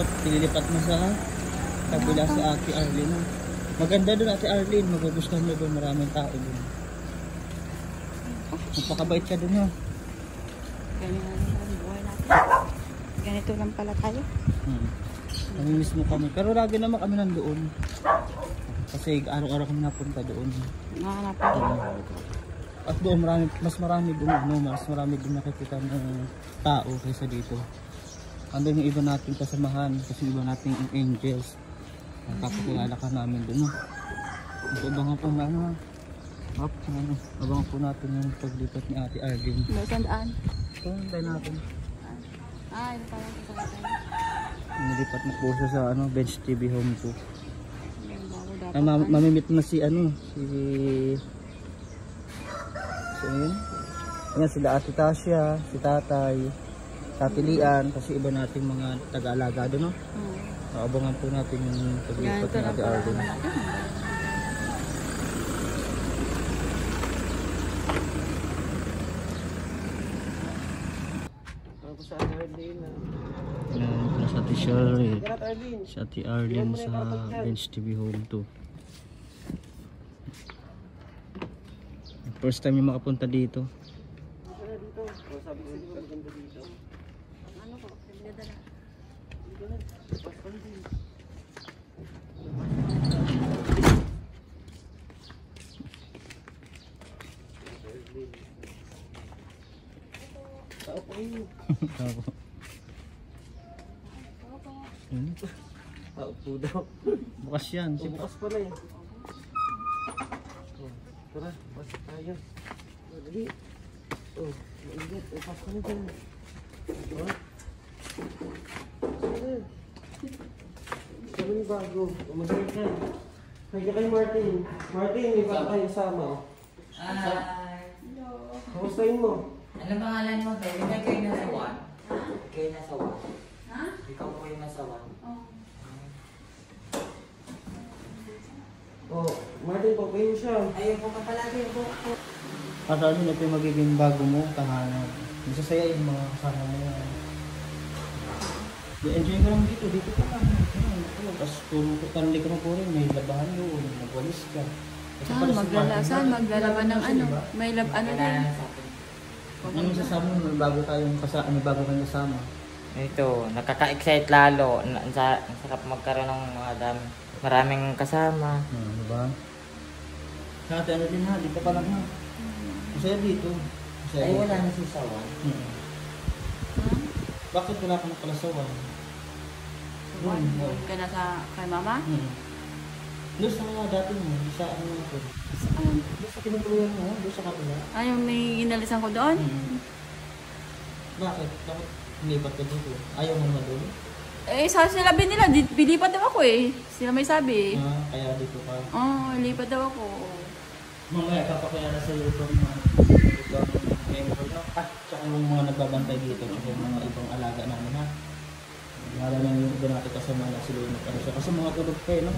Tapos tililipat mo sa kabila sa Ate Arlene. Maganda doon Ate Arlene, magugustuhan mo doon, maraming tao doon. Magpakabait ka doon ha. Ganito lang pala tayo. Namimiss mo kami. Pero lagi naman kami nandoon. Kasi araw-araw kami napunta doon. At doon mas marami doon, mas marami doon nakikita ng tao kaysa dito. Andun yung iba nating kasamahan, kasi iba nating angels. Kapakilala ka namin doon. Abangan po na abangan po natin yung paglipat ni Ate Arlene. Sandaan? Ito, tayo natin. Ito pala sa tayo. Nilipat na po siya sa Bench TV Home 2. Mamimit na si ano yun? Ayan, sila Ate Tasha, si Tatay, Tatilian, kasi iba nating mga taga-alaga doon, no? Abangan po natin yung paglipat ni Ate Arlene. Ayan, sa Ate Shirley, si Ate Arlene sa Bench TV Home 2. First time yung makapunta dito. Ano ko? Pinadala. Tao po yun. Tao po daw. Bukas yan. Bukas pala eh. Tara, basta tayo. Dali. Maingat. Pasok na dyan. Sabi ni bago. Umagal ka. Kaya kay Martin. Martin, may bago kayo kasama. Hello. Kamustahin mo? Ano pangalan mo? Hindi na kayo nasawan? Kayo nasawan? Ha? Ikaw po yung nasawan? Martin, papayin siya. Ayun po ka pala din po. Ano na ito yung magiging bago mo, tahanan. Masasaya yung mga kasama mo. Enjoy ka lang dito, dito ka lang. Tapos kung tanli ka mo po rin, may labahan doon, nagwalis ka. Saan maglalaban ng ano? May ano din. Anong sasama mo, may bago tayong kasama, may bago kang kasama? Ito, nakaka-excite lalo. Ang sarap magkaroon ng mga maraming kasama. Ano ba? Kati ano din ha, dito pa lang ha. Masaya dito. Masaya Ay, dito. wala na si Sawan. Bakit wala ka na pala sawan? Doon ka na kay mama? Doon sa mga dati mo, sa ano ako? Saan? Doon sa tinutuluyan mo, doon sa kapila. Yung may inalisan ko doon? Bakit? Bakit nilipat ka dito? Ayaw mo na doon? Sabi sila nila, bilipat daw ako eh. Sila may sabi. Kaya dito ka? Lipat daw ako. Mamaya kapakilala sa iyo itong member na. Tsaka yung mga nagbabantay dito, tsaka yung mga ibang alaga namin ha. Mahala na yung iba natin kasama na sila yung nagkano siya. Kasi mga tulog kayo, no?